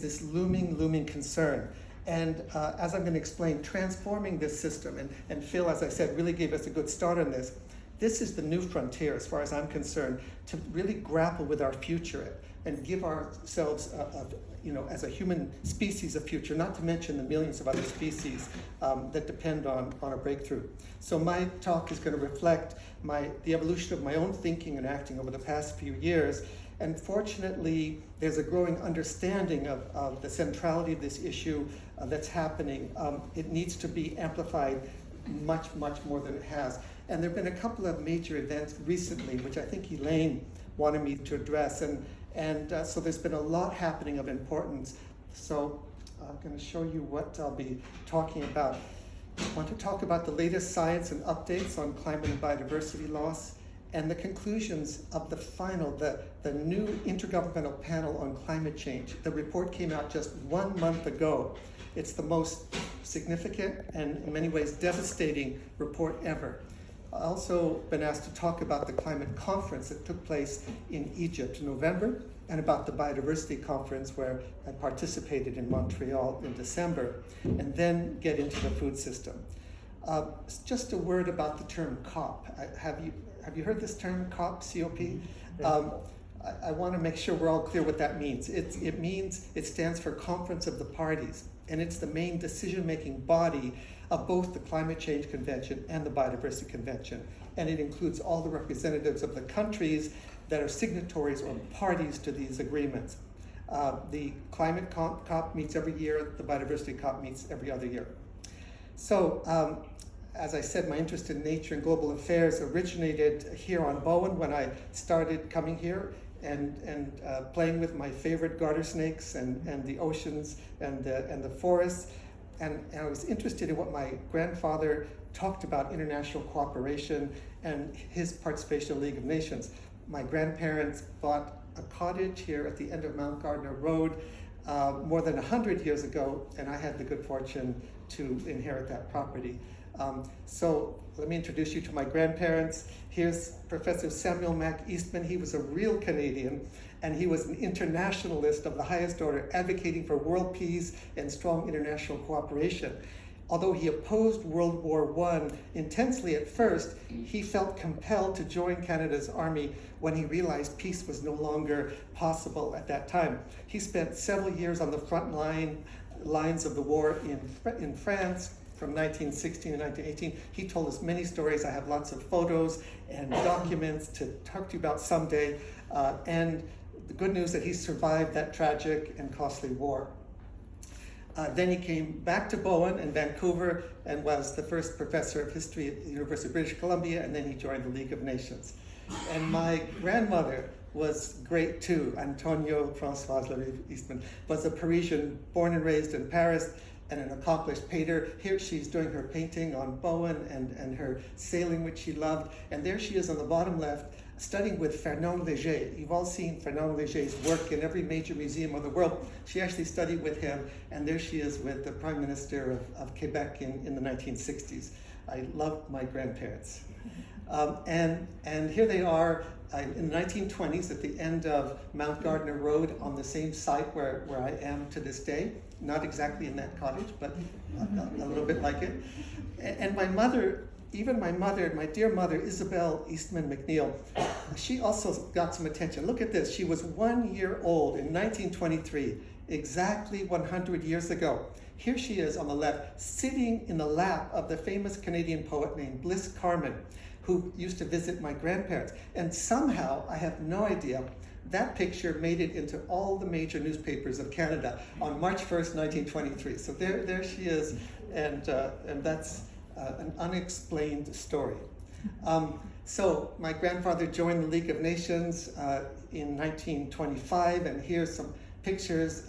this looming concern. And as I'm going to explain, transforming this system, and Phil, as I said, really gave us a good start on this. This is the new frontier, as far as I'm concerned, to really grapple with our future and give ourselves, as a human species, a future, not to mention the millions of other species that depend on a breakthrough. So my talk is going to reflect the evolution of my own thinking and acting over the past few years. And fortunately, there's a growing understanding of the centrality of this issue that's happening. It needs to be amplified much more than it has. And there have been a couple of major events recently, which I think Elaine wanted me to address. And so there's been a lot happening of importance. So I'm going to show you what I'll be talking about. I want to talk about the latest science and updates on climate and biodiversity loss, and the conclusions of the new Intergovernmental Panel on Climate Change. The report came out just 1 month ago. It's the most significant and in many ways devastating report ever. I've also been asked to talk about the climate conference that took place in Egypt in November, and about the Biodiversity conference where I participated in Montreal in December, and then get into the food system. Just a word about the term COP. Have you heard this term, COP, C-O-P? I want to make sure we're all clear what that means. It stands for Conference of the Parties, and it's the main decision-making body of both the Climate Change Convention and the Biodiversity Convention. And it includes all the representatives of the countries that are signatories or parties to these agreements. The Climate COP meets every year, the Biodiversity COP meets every other year. So, as I said, my interest in nature and global affairs originated here on Bowen when I started coming here and playing with my favorite garter snakes and the oceans and the forests. And I was interested in what my grandfather talked about international cooperation and his participation in the League of Nations. My grandparents bought a cottage here at the end of Mount Gardner Road more than 100 years ago, and I had the good fortune to inherit that property. So let me introduce you to my grandparents. Here's Professor Samuel Mac Eastman. He was a real Canadian, and he was an internationalist of the highest order, advocating for world peace and strong international cooperation. Although he opposed World War I intensely at first, he felt compelled to join Canada's army when he realized peace was no longer possible at that time. He spent several years on the front lines of the war in France from 1916 to 1918. He told us many stories. I have lots of photos and documents to talk to you about someday. And the good news that he survived that tragic and costly war. Then he came back to Bowen in Vancouver and was the first professor of history at the University of British Columbia, and then he joined the League of Nations. And my grandmother was great too. Antonio Françoise Larive Eastman was a Parisian, born and raised in Paris, and an accomplished painter. Here she's doing her painting on Bowen and her sailing, which she loved. And there she is on the bottom left, studying with Fernand Léger. You've all seen Fernand Léger's work in every major museum of the world. She actually studied with him, and there she is with the Prime Minister of Quebec in the 1960s. I loved my grandparents. And here they are in the 1920s at the end of Mount Gardner Road on the same site where I am to this day. Not exactly in that cottage, but a little bit like it. And my mother, my dear mother, Isabel Eastman McNeill, she also got some attention. Look at this. She was 1 year old in 1923, exactly 100 years ago. Here she is on the left, sitting in the lap of the famous Canadian poet named Bliss Carman, who used to visit my grandparents. And somehow, I have no idea, that picture made it into all the major newspapers of Canada on March 1st, 1923. So there she is, and that's an unexplained story. So my grandfather joined the League of Nations in 1925, and here's some pictures.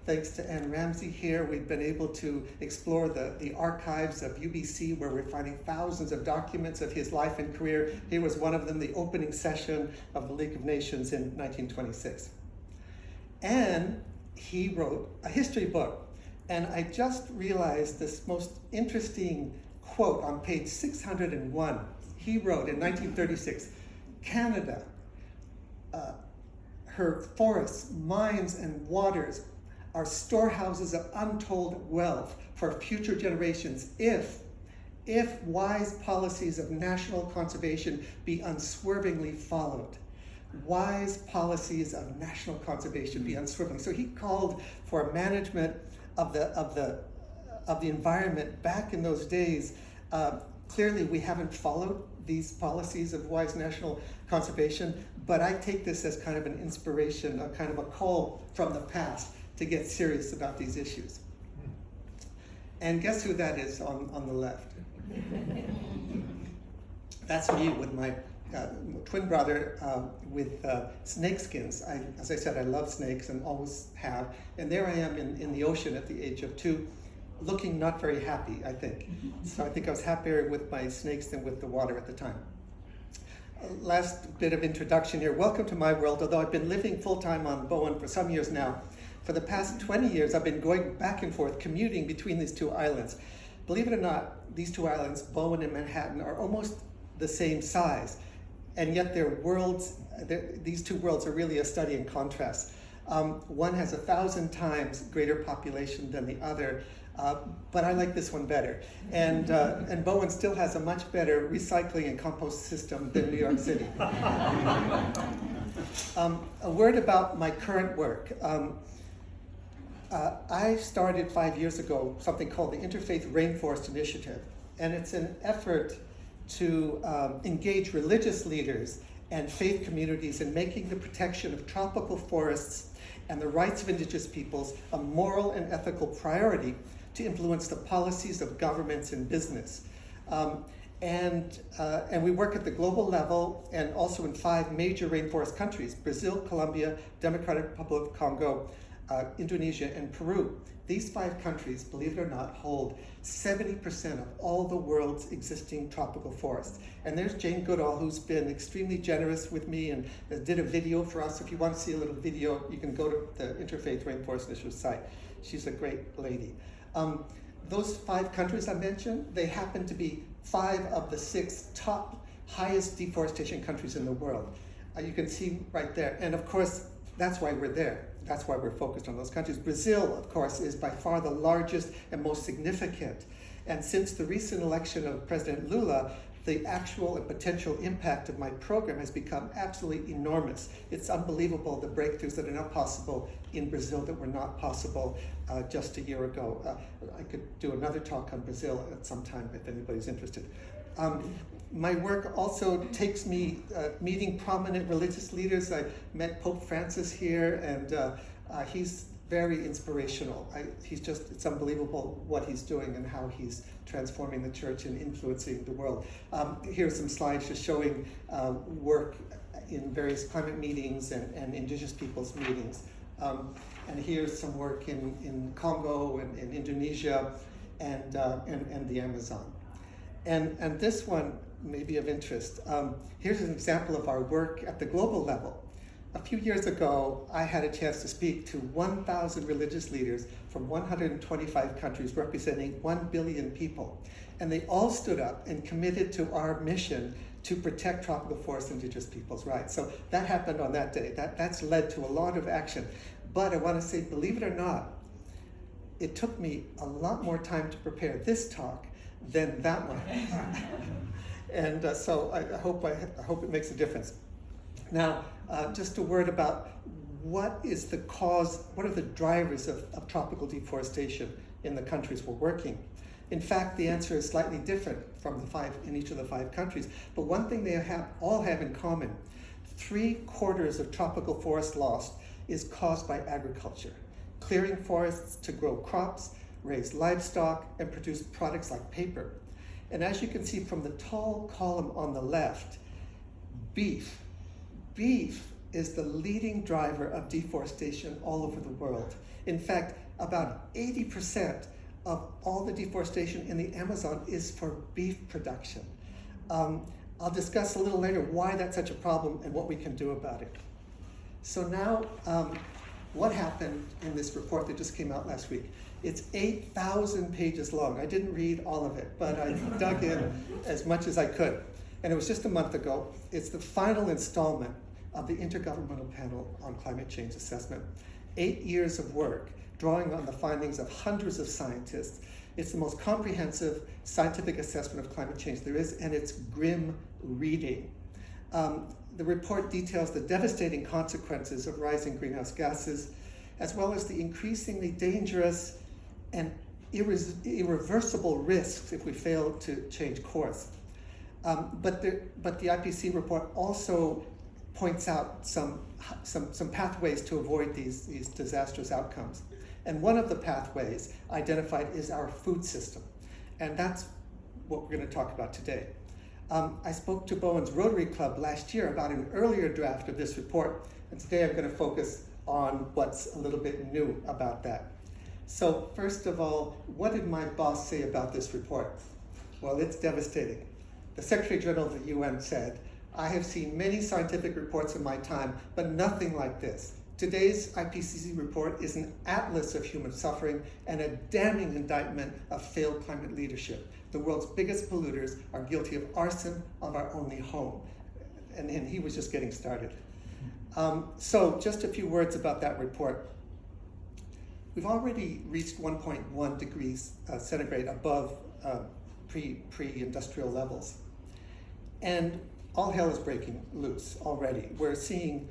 Thanks to Anne Ramsey here, we've been able to explore the archives of UBC, where we're finding thousands of documents of his life and career. Here was one of them, the opening session of the League of Nations in 1926. And he wrote a history book. And I just realized this most interesting quote on page 601. He wrote in 1936, Canada, her forests, mines, and waters are storehouses of untold wealth for future generations if wise policies of national conservation be unswervingly followed. Wise policies of national conservation be unswerving. So he called for management of the environment back in those days. Clearly, we haven't followed these policies of wise national conservation, but I take this as kind of an inspiration, a kind of a call from the past to get serious about these issues. And guess who that is on the left? That's me with my twin brother with snakeskins. As I said, I love snakes and always have. And there I am in the ocean at the age of 2, looking not very happy, I think. So I think I was happier with my snakes than with the water at the time. Last bit of introduction here. Welcome to my world. Although I've been living full-time on Bowen for some years now, for the past 20 years I've been going back and forth, commuting between these 2 islands. Believe it or not, these 2 islands, Bowen and Manhattan, are almost the same size. And yet they're worlds, these 2 worlds are really a study in contrast. One has 1,000 times greater population than the other, but I like this one better. And Bowen still has a much better recycling and compost system than New York City. A word about my current work. I started 5 years ago something called the Interfaith Rainforest Initiative, and it's an effort to engage religious leaders and faith communities in making the protection of tropical forests and the rights of indigenous peoples a moral and ethical priority to influence the policies of governments and business. And we work at the global level and also in 5 major rainforest countries: Brazil, Colombia, Democratic Republic of Congo, Indonesia, and Peru. These 5 countries, believe it or not, hold 70% of all the world's existing tropical forests. And there's Jane Goodall, who's been extremely generous with me and did a video for us. If you want to see a little video, you can go to the Interfaith Rainforest Initiative site. She's a great lady. Those 5 countries I mentioned, they happen to be 5 of the 6 top highest deforestation countries in the world. You can see right there. And of course, that's why we're there. That's why we're focused on those countries. Brazil, of course, is by far the largest and most significant. And since the recent election of President Lula, the actual and potential impact of my program has become absolutely enormous. It's unbelievable the breakthroughs that are now possible in Brazil that were not possible just a year ago. I could do another talk on Brazil at some time if anybody's interested. My work also takes me meeting prominent religious leaders. I met Pope Francis here, and he's very inspirational. It's unbelievable what he's doing and how he's transforming the church and influencing the world. Here's some slides just showing work in various climate meetings and indigenous peoples meetings. And here's some work in Congo and in Indonesia and the Amazon. And this one may be of interest. Here's an example of our work at the global level. A few years ago, I had a chance to speak to 1,000 religious leaders from 125 countries representing 1 billion people. And they all stood up and committed to our mission to protect tropical forest indigenous peoples' rights. So that happened on that day. That's led to a lot of action. But I want to say, believe it or not, it took me a lot more time to prepare this talk than that one. And so I hope it makes a difference. Now, just a word about what is the cause, what are the drivers of tropical deforestation in the countries we're working. In fact, the answer is slightly different from the 5 in each of the 5 countries. But one thing they all have in common: 3/4 of tropical forest loss is caused by agriculture, clearing forests to grow crops, raise livestock, and produce products like paper. And as you can see from the tall column on the left, beef is the leading driver of deforestation all over the world. In fact, about 80% of all the deforestation in the Amazon is for beef production. I'll discuss a little later why that's such a problem and what we can do about it. So now, what happened in this report that just came out last week? It's 8,000 pages long. I didn't read all of it, but I dug in as much as I could. And it was just a month ago. It's the final installment of the Intergovernmental Panel on Climate Change Assessment. 8 years of work drawing on the findings of hundreds of scientists. It's the most comprehensive scientific assessment of climate change there is, and it's grim reading. The report details the devastating consequences of rising greenhouse gases, as well as the increasingly dangerous and irreversible risks if we fail to change course. But the IPC report also points out some pathways to avoid these disastrous outcomes. And one of the pathways identified is our food system. And that's what we're going to talk about today. I spoke to Bowen's Rotary Club last year about an earlier draft of this report, and today I'm going to focus on what's a little bit new about that. So first of all, what did my boss say about this report? Well, it's devastating. The Secretary General of the UN said, "I have seen many scientific reports in my time, but nothing like this. Today's IPCC report is an atlas of human suffering and a damning indictment of failed climate leadership. The world's biggest polluters are guilty of arson of our only home." And he was just getting started. So just a few words about that report. We've already reached 1.1 degrees centigrade above pre-industrial levels. And all hell is breaking loose already. We're seeing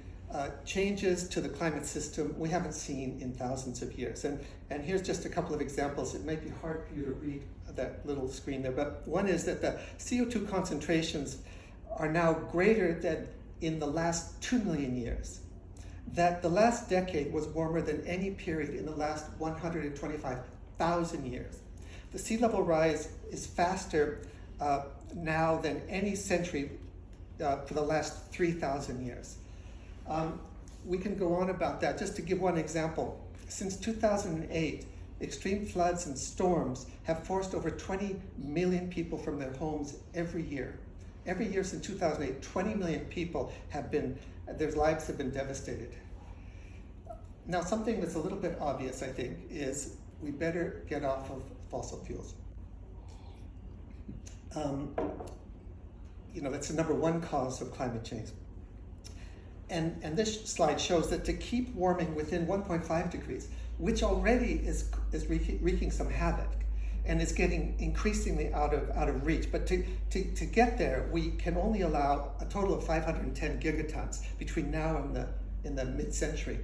changes to the climate system we haven't seen in thousands of years. And here's just a couple of examples. It might be hard for you to read that little screen there, but one is that the CO2 concentrations are now greater than in the last 2 million years. That the last decade was warmer than any period in the last 125,000 years. The sea level rise is faster now than any century for the last 3,000 years. We can go on about that. Just to give one example, since 2008, extreme floods and storms have forced over 20 million people from their homes every year. Every year since 2008, 20 million people their lives have been devastated. Now, something that's a little bit obvious, I think, is we better get off of fossil fuels. That's the number one cause of climate change. And this slide shows that to keep warming within 1.5 degrees, which already is wreaking some havoc and is getting increasingly out of reach. But to get there, we can only allow a total of 510 gigatons between now and the mid-century.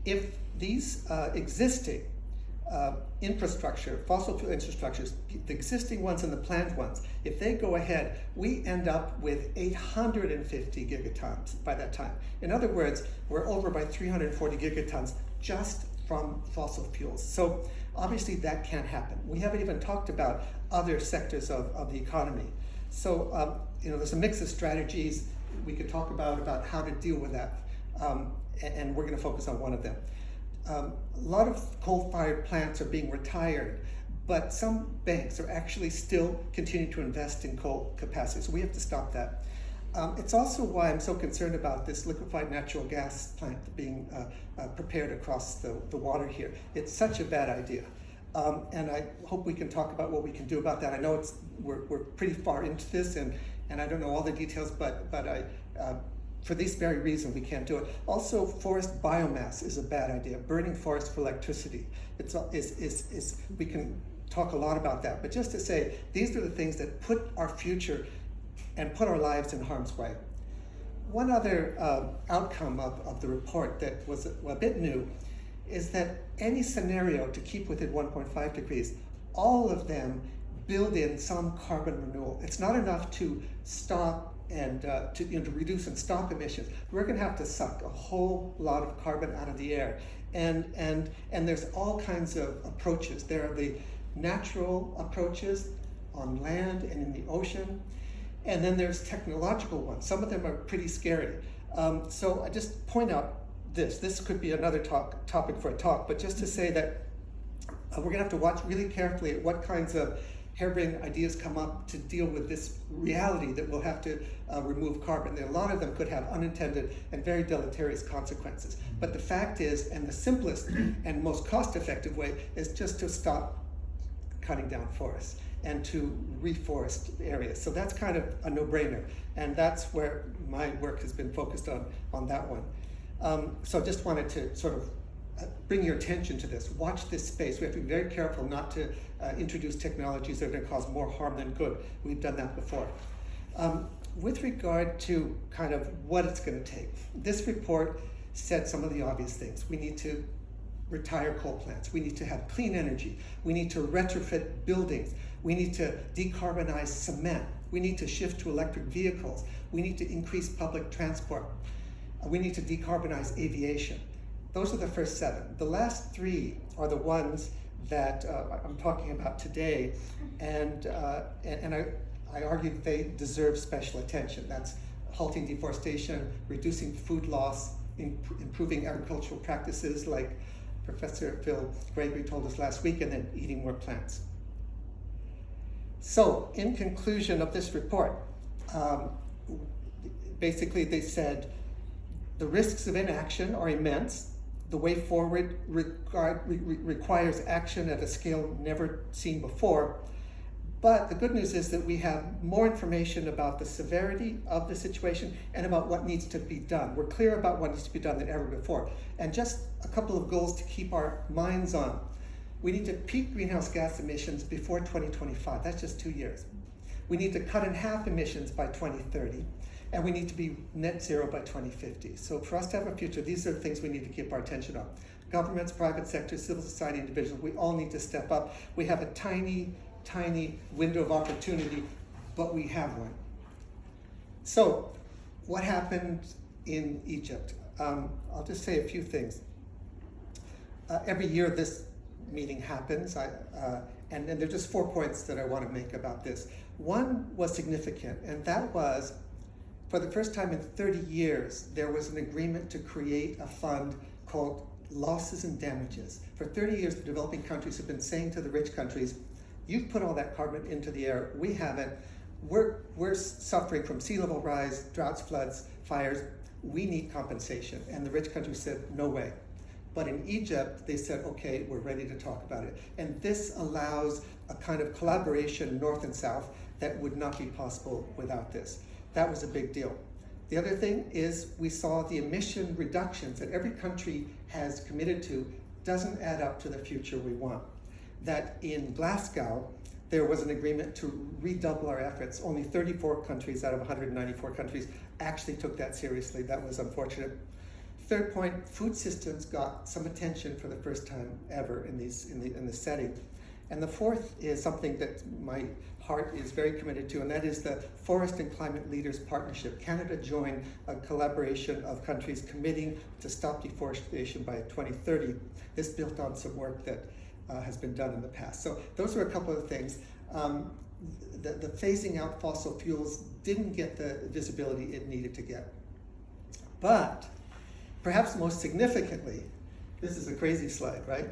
If these existing infrastructure, fossil fuel infrastructures, the existing ones and the planned ones, if they go ahead, we end up with 850 gigatons by that time. In other words, we're over by 340 gigatons just from fossil fuels. So obviously that can't happen. We haven't even talked about other sectors of the economy. So there's a mix of strategies we could talk about how to deal with that, and we're going to focus on one of them. A lot of coal-fired plants are being retired, but some banks are actually still continuing to invest in coal capacity, so we have to stop that. It's also why I'm so concerned about this liquefied natural gas plant being prepared across the water here. It's such a bad idea, and I hope we can talk about what we can do about that. I know we're pretty far into this, and I don't know all the details, but for this very reason, we can't do it. Also, forest biomass is a bad idea. Burning forest for electricity. We can talk a lot about that, but just to say, these are the things that put our future and put our lives in harm's way. One other outcome of the report that was a bit new is that any scenario to keep within 1.5 degrees, all of them build in some carbon renewal. It's not enough to stop and to reduce and stop emissions. We're going to have to suck a whole lot of carbon out of the air, and there's all kinds of approaches. There are the natural approaches on land and in the ocean, and then there's technological ones. Some of them are pretty scary. So I just point out this could be another topic for a talk, but just to say that we're going to have to watch really carefully at what kinds of harebrained ideas come up to deal with this reality that we'll have to remove carbon. A lot of them could have unintended and very deleterious consequences. But the fact is, and the simplest and most cost-effective way, is just to stop cutting down forests and to reforest areas. So that's kind of a no-brainer, and that's where my work has been focused on that one. So just wanted to sort of bring your attention to this. Watch this space. We have to be very careful not to introduce technologies that are going to cause more harm than good. We've done that before. With regard to kind of what it's going to take, this report said some of the obvious things. We need to retire coal plants. We need to have clean energy. We need to retrofit buildings. We need to decarbonize cement. We need to shift to electric vehicles. We need to increase public transport. We need to decarbonize aviation. Those are the first 7. The last 3 are the ones that I'm talking about today, and I argue that they deserve special attention. That's halting deforestation, reducing food loss, improving agricultural practices like Professor Phil Gregory told us last week, and then eating more plants. So, in conclusion of this report, basically they said the risks of inaction are immense. The way forward requires action at a scale never seen before. But the good news is that we have more information about the severity of the situation and about what needs to be done. We're clear about what needs to be done than ever before. And just a couple of goals to keep our minds on. We need to peak greenhouse gas emissions before 2025. That's just 2 years. We need to cut in half emissions by 2030. And we need to be net zero by 2050. So for us to have a future, these are the things we need to keep our attention on. Governments, private sector, civil society, individuals, we all need to step up. We have a tiny window of opportunity, but we have one. So what happened in Egypt? I'll just say a few things. Every year this meeting happens, and there are just 4 points that I want to make about this. One was significant, and that was, for the first time in 30 years, there was an agreement to create a fund called Losses and Damages. For 30 years, the developing countries have been saying to the rich countries, you've put all that carbon into the air, we haven't. We're suffering from sea level rise, droughts, floods, fires. We need compensation. And the rich countries said, no way. But in Egypt, they said, okay, we're ready to talk about it. And this allows a kind of collaboration, North and South, that would not be possible without this. That was a big deal. The other thing is we saw the emission reductions that every country has committed to doesn't add up to the future we want. That in Glasgow, there was an agreement to redouble our efforts. Only 34 countries out of 194 countries actually took that seriously. That was unfortunate. Third point, food systems got some attention for the first time ever in this setting. And the fourth is something that my heart is very committed to, and that is the Forest and Climate Leaders Partnership. Canada joined a collaboration of countries committing to stop deforestation by 2030. This built on some work that has been done in the past. So those are a couple of things. The phasing out fossil fuels didn't get the visibility it needed to get. But perhaps most significantly, this is a crazy slide, right?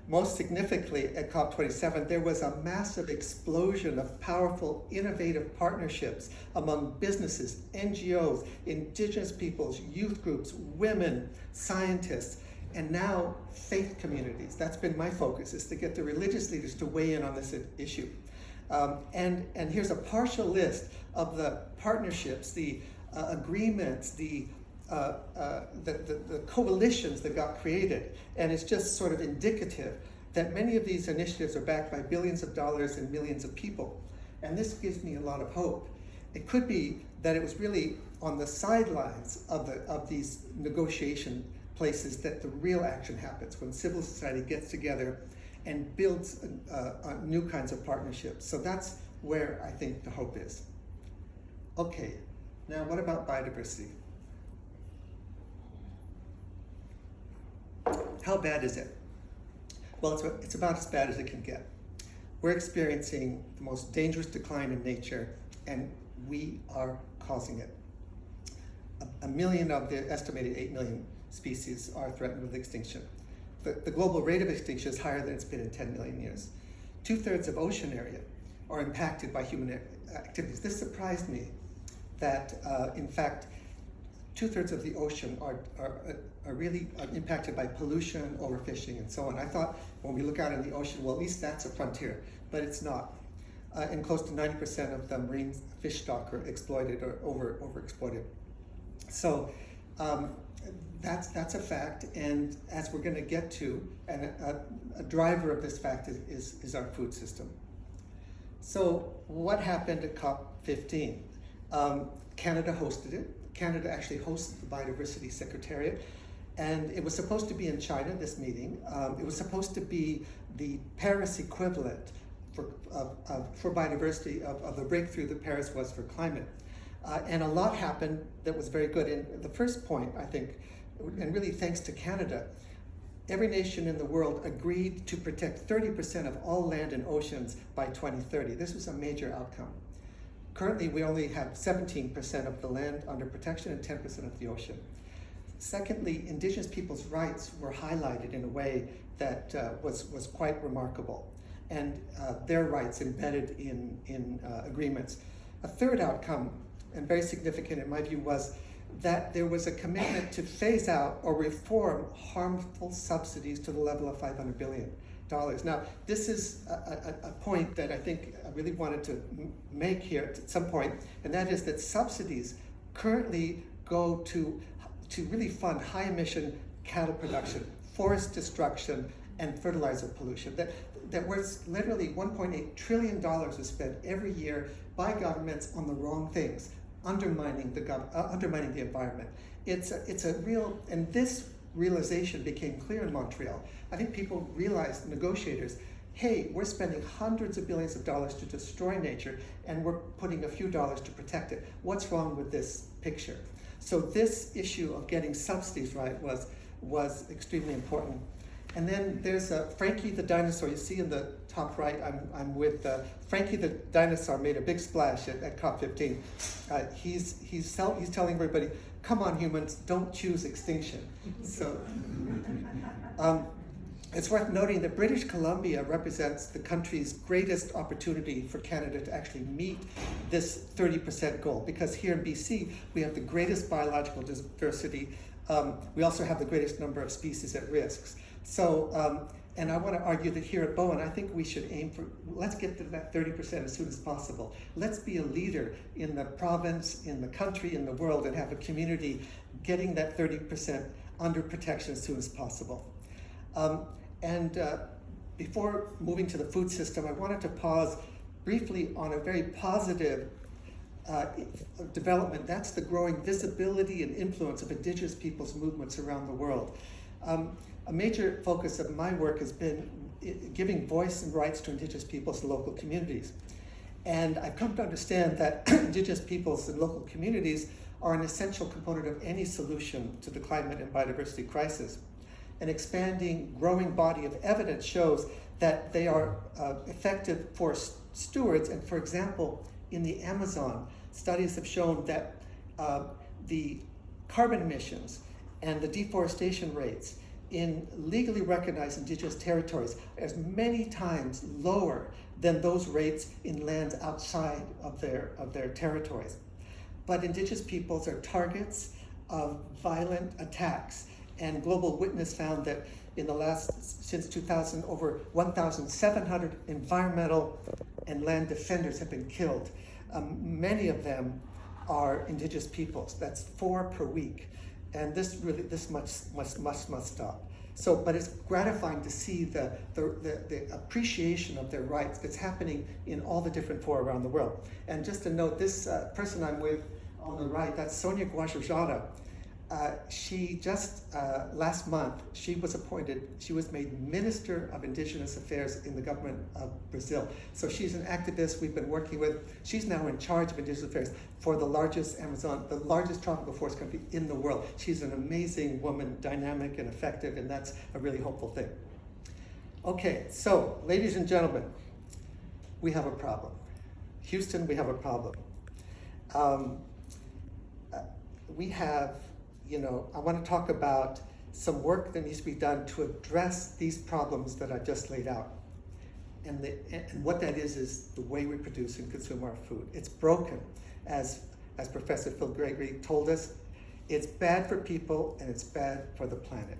Most significantly at COP27, there was a massive explosion of powerful, innovative partnerships among businesses, NGOs, indigenous peoples, youth groups, women, scientists, and now faith communities. That's been my focus, is to get the religious leaders to weigh in on this issue. And here's a partial list of the partnerships, the agreements, the coalitions that got created, and it's just sort of indicative that many of these initiatives are backed by billions of dollars and millions of people. And this gives me a lot of hope. It could be that it was really on the sidelines of these negotiation places that the real action happens, when civil society gets together and builds new kinds of partnerships. So that's where I think the hope is. Okay, now what about biodiversity? How bad is it? Well, it's about as bad as it can get. We're experiencing the most dangerous decline in nature, and we are causing it. A million of the estimated 8 million species are threatened with extinction. The global rate of extinction is higher than it's been in 10 million years. 2/3 of ocean area are impacted by human activities. This surprised me that, in fact, 2/3 of the ocean are really impacted by pollution, overfishing, and so on. I thought when we look out in the ocean, well, at least that's a frontier, but it's not. And close to 90% of the marine fish stock are exploited or overexploited. So that's a fact, and as we're going to get to, and a driver of this fact is our food system. So what happened at COP15? Canada hosted it. Canada actually hosts the Biodiversity Secretariat, and it was supposed to be in China, this meeting. It was supposed to be the Paris equivalent for biodiversity of the breakthrough that Paris was for climate. And a lot happened that was very good. And the first point, I think, and really thanks to Canada, every nation in the world agreed to protect 30% of all land and oceans by 2030. This was a major outcome. Currently, we only have 17% of the land under protection and 10% of the ocean. Secondly, Indigenous people's rights were highlighted in a way that was quite remarkable, and their rights embedded in agreements. A third outcome, and very significant in my view, was that there was a commitment to phase out or reform harmful subsidies to the level of $500 billion. Now, this is a point that I think I really wanted to make here at some point, and that is that subsidies currently go to really fund high emission cattle production, forest destruction, and fertilizer pollution. That was literally $1.8 trillion is spent every year by governments on the wrong things, undermining the environment. It's a real, and this realization became clear in Montreal. I think people realized, negotiators, hey, we're spending hundreds of billions of dollars to destroy nature, and we're putting a few dollars to protect it. What's wrong with this picture? So this issue of getting subsidies right was extremely important. And then there's Frankie the dinosaur. You see in the top right, I'm with Frankie the dinosaur. Made a big splash at COP15. He's telling everybody, come on humans, don't choose extinction. So it's worth noting that British Columbia represents the country's greatest opportunity for Canada to actually meet this 30% goal, because here in BC, we have the greatest biological diversity. We also have the greatest number of species at risk. So, and I want to argue that here at Bowen, I think we should aim for, let's get to that 30% as soon as possible. Let's be a leader in the province, in the country, in the world, and have a community getting that 30% under protection as soon as possible. Before moving to the food system, I wanted to pause briefly on a very positive development. That's the growing visibility and influence of Indigenous peoples' movements around the world. A major focus of my work has been giving voice and rights to Indigenous peoples and local communities. And I've come to understand that Indigenous peoples and local communities are an essential component of any solution to the climate and biodiversity crisis. An expanding, growing body of evidence shows that they are effective forest stewards. And for example, in the Amazon, studies have shown that the carbon emissions and the deforestation rates in legally recognized Indigenous territories is many times lower than those rates in lands outside of their territories. But Indigenous peoples are targets of violent attacks, and Global Witness found that since 2000, over 1,700 environmental and land defenders have been killed. Many of them are Indigenous peoples. That's 4 per week. And this must stop. So, but it's gratifying to see the appreciation of their rights that's happening in all the different fora around the world. And just to note, this person I'm with on the right, that's Sonia Guajajara. She just, last month, she was made Minister of Indigenous Affairs in the government of Brazil. So she's an activist we've been working with. She's now in charge of Indigenous Affairs for the largest tropical forest country in the world. She's an amazing woman, dynamic and effective, and that's a really hopeful thing. Okay, so ladies and gentlemen, we have a problem. Houston, we have a problem. I want to talk about some work that needs to be done to address these problems that I just laid out. And what that is the way we produce and consume our food. It's broken, as Professor Phil Gregory told us. It's bad for people and it's bad for the planet.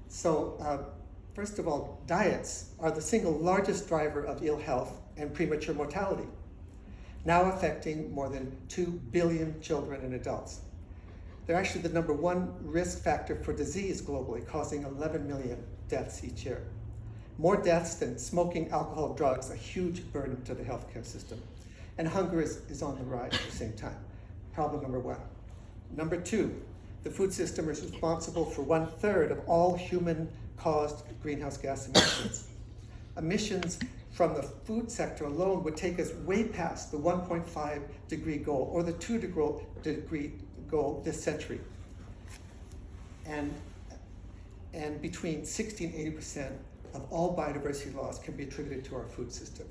So first of all, diets are the single largest driver of ill health and premature mortality, now affecting more than 2 billion children and adults. They're actually the #1 risk factor for disease globally, causing 11 million deaths each year. More deaths than smoking, alcohol, drugs, a huge burden to the healthcare system. And hunger is on the rise at the same time. Problem #1. #2, the food system is responsible for 1/3 of all human-caused greenhouse gas emissions. Emissions from the food sector alone would take us way past the 1.5 degree goal or the 2-degree goal this century. And between 60 and 80% of all biodiversity loss can be attributed to our food system.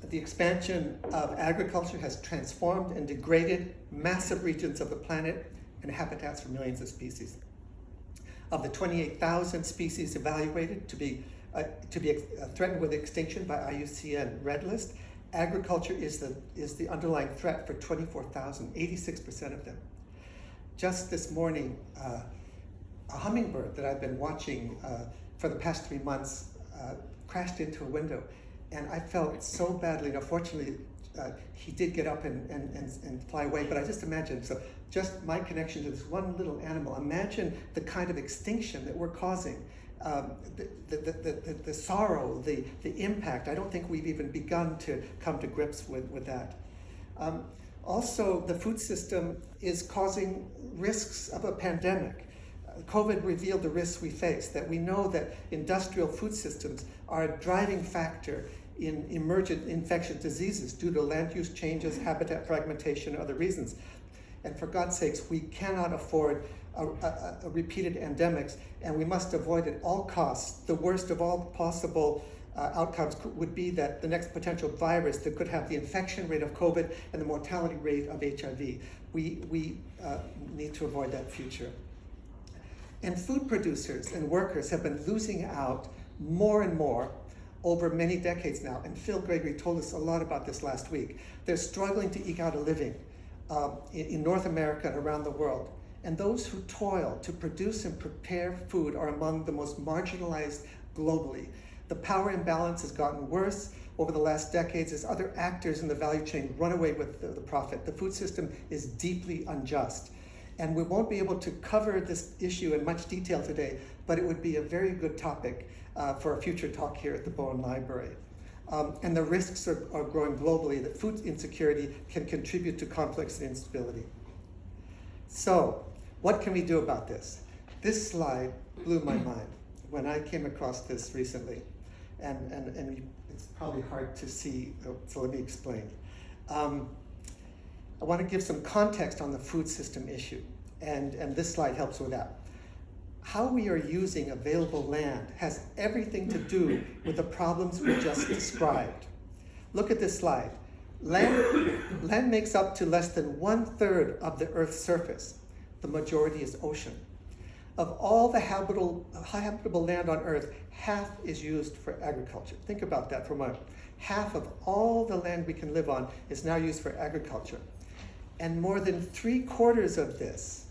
The expansion of agriculture has transformed and degraded massive regions of the planet and habitats for millions of species. Of the 28,000 species evaluated to be threatened with extinction by IUCN Red List, agriculture is the underlying threat for 24,000, 86% of them. Just this morning, a hummingbird that I've been watching for the past 3 months crashed into a window, and I felt so badly. Now, fortunately, he did get up and fly away, but I just imagine, so just my connection to this one little animal, imagine the kind of extinction that we're causing, the sorrow, the impact. I don't think we've even begun to come to grips with that. Also, the food system is causing risks of a pandemic. COVID revealed the risks we face, that we know that industrial food systems are a driving factor in emergent infectious diseases due to land use changes, habitat fragmentation, and other reasons. And for God's sakes, we cannot afford a repeated endemics, and we must avoid at all costs. The worst of all possible outcomes would be that the next potential virus that could have the infection rate of COVID and the mortality rate of HIV. We need to avoid that future. And food producers and workers have been losing out more and more over many decades now. And Phil Gregory told us a lot about this last week. They're struggling to eke out a living in North America and around the world. And those who toil to produce and prepare food are among the most marginalized globally. The power imbalance has gotten worse over the last decades as other actors in the value chain run away with the profit. The food system is deeply unjust. And we won't be able to cover this issue in much detail today, but it would be a very good topic for a future talk here at the Bowen Library. And the risks are growing globally that food insecurity can contribute to conflicts and instability. So, what can we do about this? This slide blew my mind when I came across this recently. And it's probably hard to see, so let me explain. I want to give some context on the food system issue, and this slide helps with that. How we are using available land has everything to do with the problems we just described. Look at this slide. Land makes up to less than 1/3 of the Earth's surface. The majority is ocean. Of all the habitable land on Earth, half is used for agriculture. Think about that for a moment. Half of all the land we can live on is now used for agriculture. And more than 3/4 of this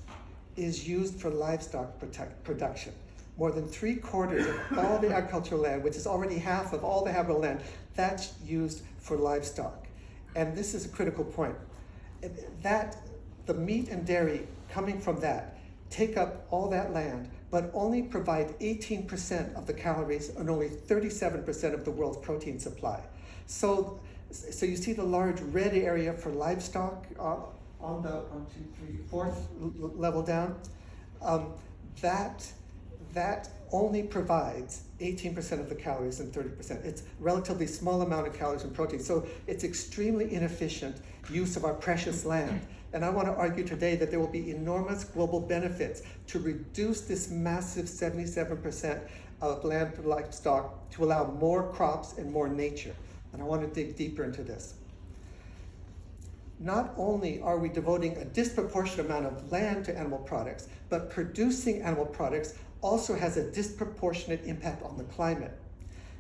is used for livestock production. More than 3/4 of all the agricultural land, which is already half of all the habitable land, that's used for livestock. And this is a critical point. The meat and dairy coming from that take up all that land, but only provide 18% of the calories and only 37% of the world's protein supply. So you see the large red area for livestock on the 4th level down. That only provides 18% of the calories and 30%. It's a relatively small amount of calories and protein. So it's extremely inefficient use of our precious land. And I want to argue today that there will be enormous global benefits to reduce this massive 77% of land for livestock to allow more crops and more nature. And I want to dig deeper into this. Not only are we devoting a disproportionate amount of land to animal products, but producing animal products also has a disproportionate impact on the climate.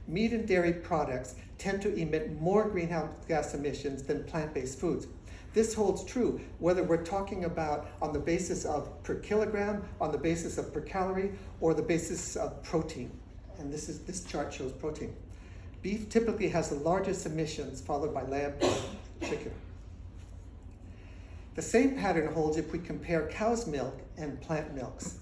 Meat and dairy products tend to emit more greenhouse gas emissions than plant-based foods. This holds true whether we're talking about on the basis of per kilogram, on the basis of per calorie, or the basis of protein. And this chart shows protein. Beef typically has the largest emissions, followed by lamb and chicken. The same pattern holds if we compare cow's milk and plant milks.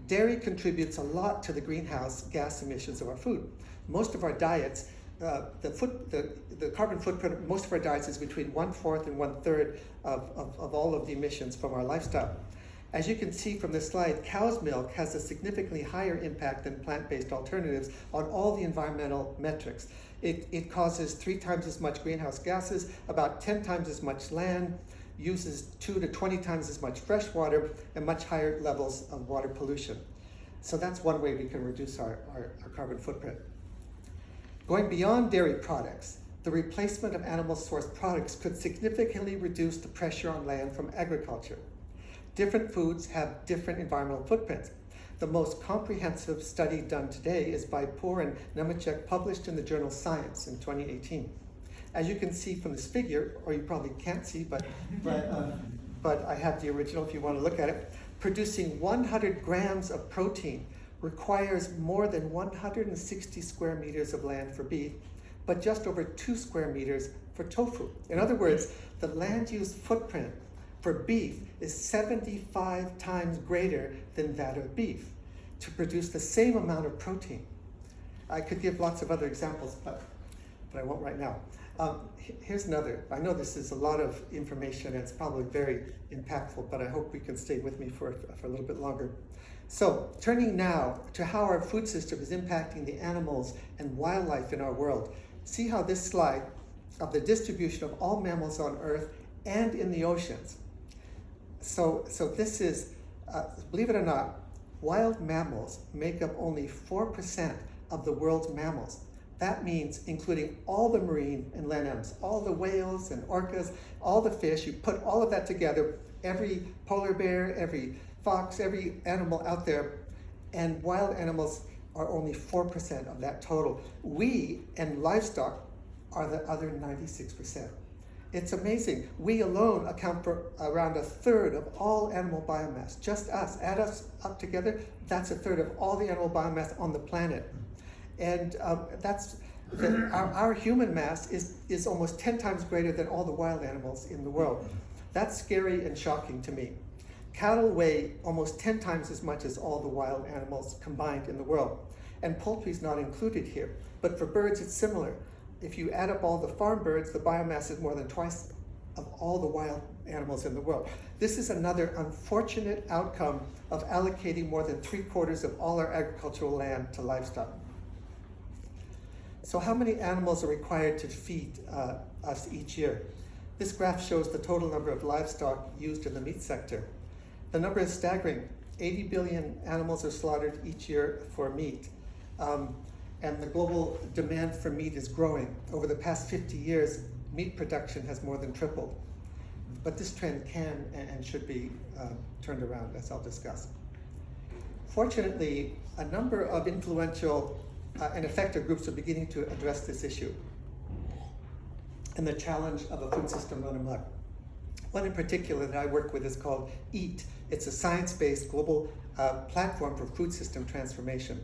Dairy contributes a lot to the greenhouse gas emissions of our food. Most of our diets, the carbon footprint of most of our diets is between 1/4 and 1/3 of all of the emissions from our lifestyle. As you can see from this slide, cow's milk has a significantly higher impact than plant-based alternatives on all the environmental metrics. It causes 3 times as much greenhouse gases, about 10 times as much land, uses 2 to 20 times as much fresh water, and much higher levels of water pollution. So that's one way we can reduce our carbon footprint. Going beyond dairy products, the replacement of animal source products could significantly reduce the pressure on land from agriculture. Different foods have different environmental footprints. The most comprehensive study done today is by Poor and Nemechek, published in the journal Science in 2018. As you can see from this figure, or you probably can't see, but I have the original if you want to look at it, producing 100 grams of protein requires more than 160 square meters of land for beef, but just over 2 square meters for tofu. In other words, the land use footprint for beef is 75 times greater than that of beef to produce the same amount of protein. I could give lots of other examples, but I won't right now. Here's another. I know this is a lot of information and it's probably very impactful, but I hope we can stay with me for a little bit longer. So, turning now to how our food system is impacting the animals and wildlife in our world. See how this slide of the distribution of all mammals on Earth and in the oceans. So this is, believe it or not, wild mammals make up only 4% of the world's mammals. That means including all the marine and land animals, all the whales and orcas, all the fish, you put all of that together, every polar bear, every fox, every animal out there, and wild animals are only 4% of that total. We and livestock are the other 96%. It's amazing. We alone account for around 1/3 of all animal biomass. Just us, add us up together, that's 1/3 of all the animal biomass on the planet. And our human mass is almost 10 times greater than all the wild animals in the world. That's scary and shocking to me. Cattle weigh almost 10 times as much as all the wild animals combined in the world. And poultry is not included here. But for birds, it's similar. If you add up all the farm birds, the biomass is more than twice of all the wild animals in the world. This is another unfortunate outcome of allocating more than 3/4 of all our agricultural land to livestock. So how many animals are required to feed us each year? This graph shows the total number of livestock used in the meat sector. The number is staggering. 80 billion animals are slaughtered each year for meat. And the global demand for meat is growing. Over the past 50 years, meat production has more than tripled. But this trend can and should be turned around, as I'll discuss. Fortunately, a number of influential and effective groups are beginning to address this issue and the challenge of a food system run amok. One in particular that I work with is called EAT. It's a science-based global platform for food system transformation.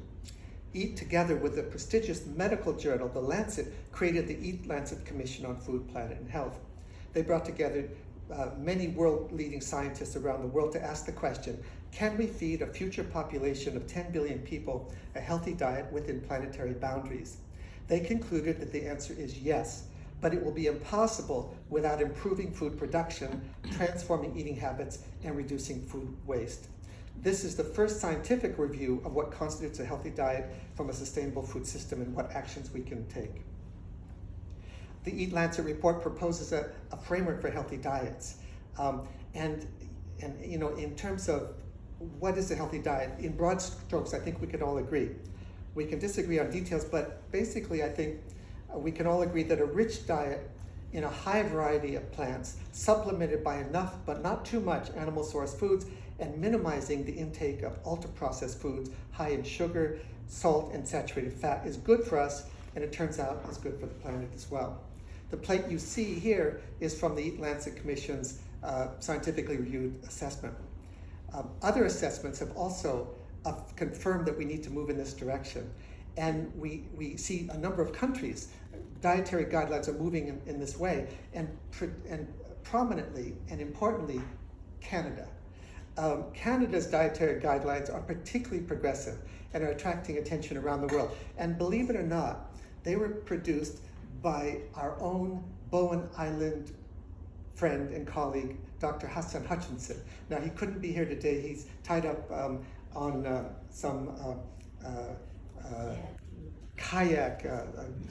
EAT, together with the prestigious medical journal, The Lancet, created the EAT Lancet Commission on Food, Planet, and Health. They brought together many world-leading scientists around the world to ask the question, can we feed a future population of 10 billion people a healthy diet within planetary boundaries? They concluded that the answer is yes, but it will be impossible without improving food production, transforming eating habits, and reducing food waste. This is the first scientific review of what constitutes a healthy diet from a sustainable food system and what actions we can take. The Eat Lancet report proposes a framework for healthy diets. And you know, in terms of what is a healthy diet, in broad strokes, I think we can all agree. We can disagree on details, but basically I think we can all agree that a rich diet in a high variety of plants, supplemented by enough but not too much animal source foods, and minimizing the intake of ultra-processed foods high in sugar, salt, and saturated fat is good for us, and it turns out is good for the planet as well. The plate you see here is from the Eat Lancet Commission's scientifically reviewed assessment. Other assessments have also confirmed that we need to move in this direction. And we see a number of countries, dietary guidelines are moving in this way, and prominently and importantly, Canada. Canada's dietary guidelines are particularly progressive and are attracting attention around the world. And believe it or not, they were produced by our own Bowen Island friend and colleague, Dr. Hassan Hutchinson. Now, he couldn't be here today. He's tied up on some kayak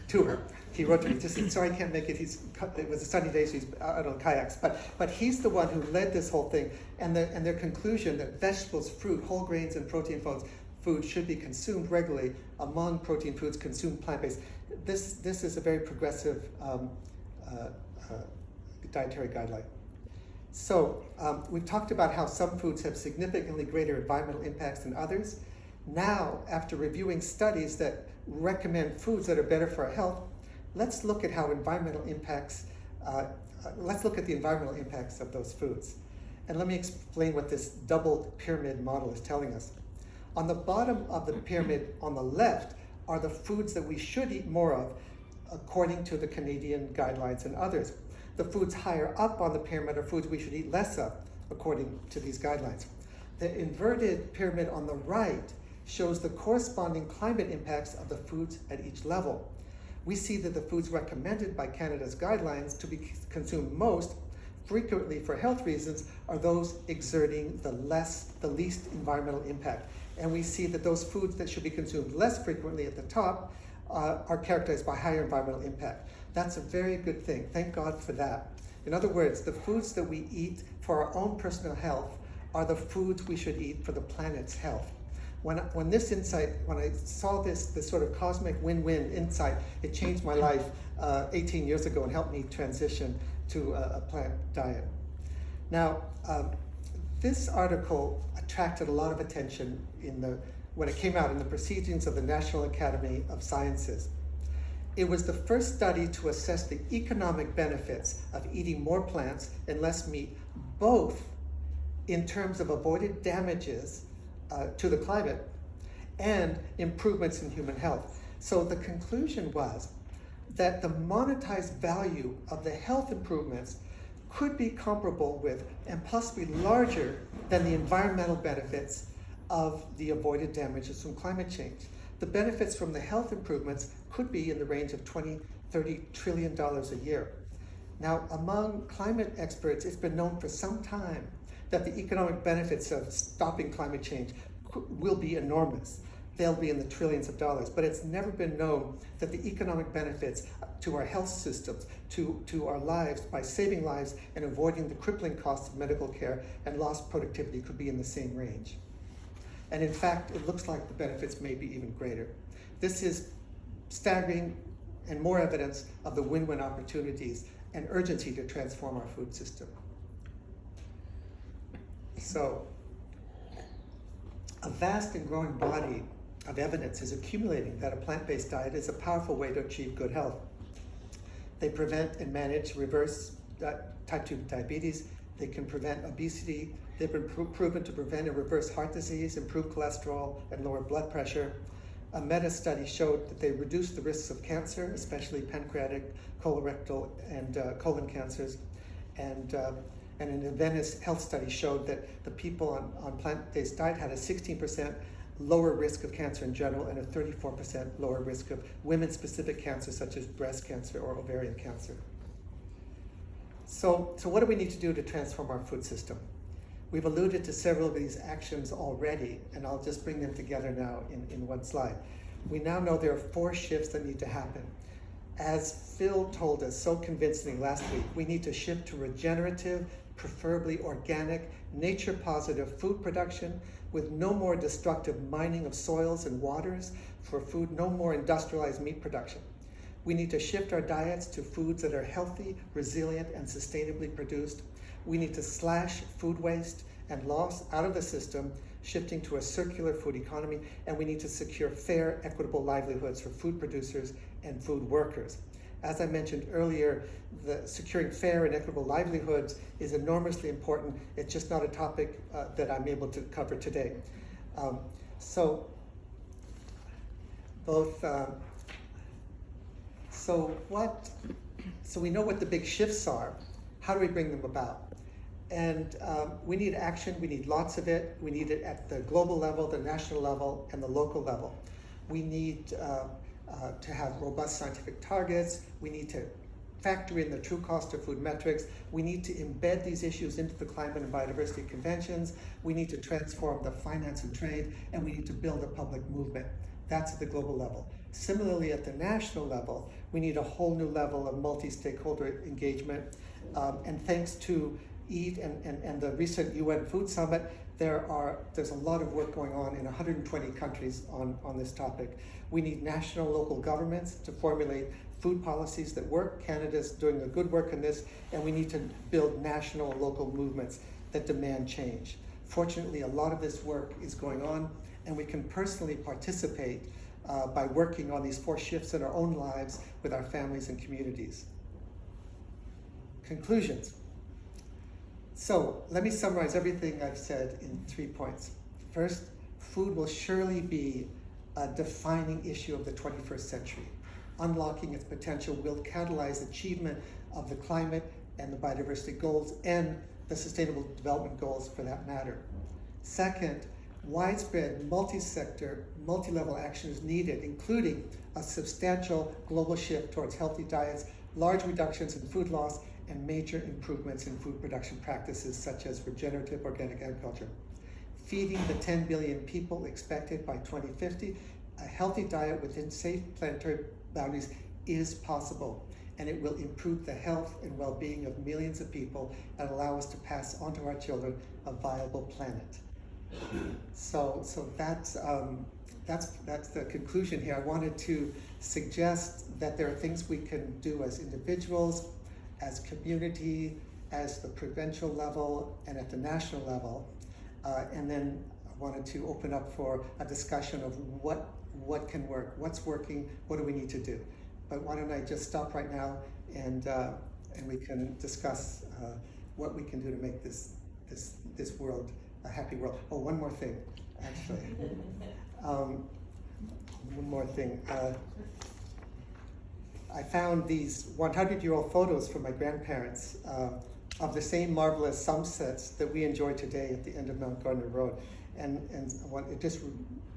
tour. He wrote to me, just said, sorry, I can't make it. It was a sunny day, so he's out on kayaks. But he's the one who led this whole thing, and their conclusion that vegetables, fruit, whole grains, and protein foods should be consumed regularly among protein foods consumed plant-based. This is a very progressive dietary guideline. So we've talked about how some foods have significantly greater environmental impacts than others. Now, after reviewing studies that recommend foods that are better for our health, let's look at how environmental impacts, let's look at the environmental impacts of those foods. And let me explain what this double pyramid model is telling us. On the bottom of the pyramid on the left are the foods that we should eat more of according to the Canadian guidelines and others. The foods higher up on the pyramid are foods we should eat less of according to these guidelines. The inverted pyramid on the right shows the corresponding climate impacts of the foods at each level. We see that the foods recommended by Canada's guidelines to be consumed most frequently for health reasons are those exerting the least environmental impact. And we see that those foods that should be consumed less frequently at the top are characterized by higher environmental impact. That's a very good thing. Thank God for that. In other words, the foods that we eat for our own personal health are the foods we should eat for the planet's health. When I saw this sort of cosmic win-win insight, it changed my life 18 years ago and helped me transition to a plant diet. Now, this article attracted a lot of attention when it came out in the Proceedings of the National Academy of Sciences. It was the first study to assess the economic benefits of eating more plants and less meat, both in terms of avoided damages to the climate and improvements in human health. So the conclusion was that the monetized value of the health improvements could be comparable with and possibly larger than the environmental benefits of the avoided damages from climate change. The benefits from the health improvements could be in the range of $20–30 trillion a year. Now, among climate experts, it's been known for some time that the economic benefits of stopping climate change will be enormous. They'll be in the trillions of dollars, but it's never been known that the economic benefits to our health systems, to our lives, by saving lives and avoiding the crippling costs of medical care and lost productivity could be in the same range. And in fact, it looks like the benefits may be even greater. This is staggering and more evidence of the win-win opportunities and urgency to transform our food system. So, a vast and growing body of evidence is accumulating that a plant-based diet is a powerful way to achieve good health. They prevent and reverse type 2 diabetes. They can prevent obesity. They've been proven to prevent and reverse heart disease, improve cholesterol, and lower blood pressure. A meta-study showed that they reduce the risks of cancer, especially pancreatic, colorectal, and colon cancers. And an Adventist health study showed that the people on plant-based diet had a 16% lower risk of cancer in general and a 34% lower risk of women-specific cancers such as breast cancer or ovarian cancer. So what do we need to do to transform our food system? We've alluded to several of these actions already, and I'll just bring them together now in one slide. We now know there are 4 shifts that need to happen. As Phil told us so convincingly last week, we need to shift to regenerative, preferably organic, nature-positive food production with no more destructive mining of soils and waters for food, no more industrialized meat production. We need to shift our diets to foods that are healthy, resilient, and sustainably produced. We need to slash food waste and loss out of the system, shifting to a circular food economy, and we need to secure fair, equitable livelihoods for food producers and food workers. As I mentioned earlier, securing fair and equitable livelihoods is enormously important. It's just not a topic that I'm able to cover today. So we know what the big shifts are, How do we bring them about? And we need action, we need lots of it. We need it at the global level, the national level, and the local level. We need to have robust scientific targets. We need to factor in the true cost of food metrics. We need to embed these issues into the climate and biodiversity conventions. We need to transform the finance and trade, and we need to build a public movement. That's at the global level. Similarly, at the national level, we need a whole new level of multi-stakeholder engagement. And thanks to EAT and the recent UN Food Summit, there's a lot of work going on in 120 countries on this topic. We need national, local governments to formulate food policies that work. Canada's doing a good work in this, and we need to build national and local movements that demand change. Fortunately, a lot of this work is going on, and we can personally participate by working on these 4 shifts in our own lives with our families and communities. Conclusions. So let me summarize everything I've said in 3 points. First, food will surely be a defining issue of the 21st century. Unlocking its potential will catalyze achievement of the climate and the biodiversity goals and the sustainable development goals for that matter. Second, widespread multi-sector, multi-level action is needed, including a substantial global shift towards healthy diets, large reductions in food loss, and major improvements in food production practices such as regenerative organic agriculture. Feeding the 10 billion people expected by 2050, a healthy diet within safe planetary boundaries is possible, and it will improve the health and well-being of millions of people and allow us to pass on to our children a viable planet. So that's the conclusion here. I wanted to suggest that there are things we can do as individuals, as community, as the provincial level, and at the national level. And then I wanted to open up for a discussion of what can work, what's working, what do we need to do. But why don't I just stop right now and we can discuss what we can do to make this world a happy world. Oh, one more thing, actually. One more thing. I found these 100-year-old photos from my grandparents of the same marvelous sunsets that we enjoy today at the end of Mount Gardner Road. And it just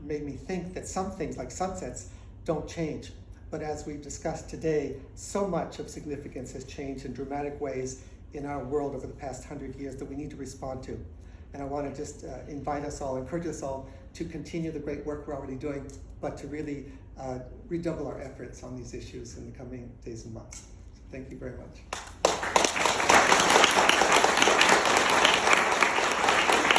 made me think that some things like sunsets don't change. But as we've discussed today, so much of significance has changed in dramatic ways in our world over the past 100 years that we need to respond to. And I want to just invite us all, encourage us all to continue the great work we're already doing, but to really redouble our efforts on these issues in the coming days and months. So thank you very much.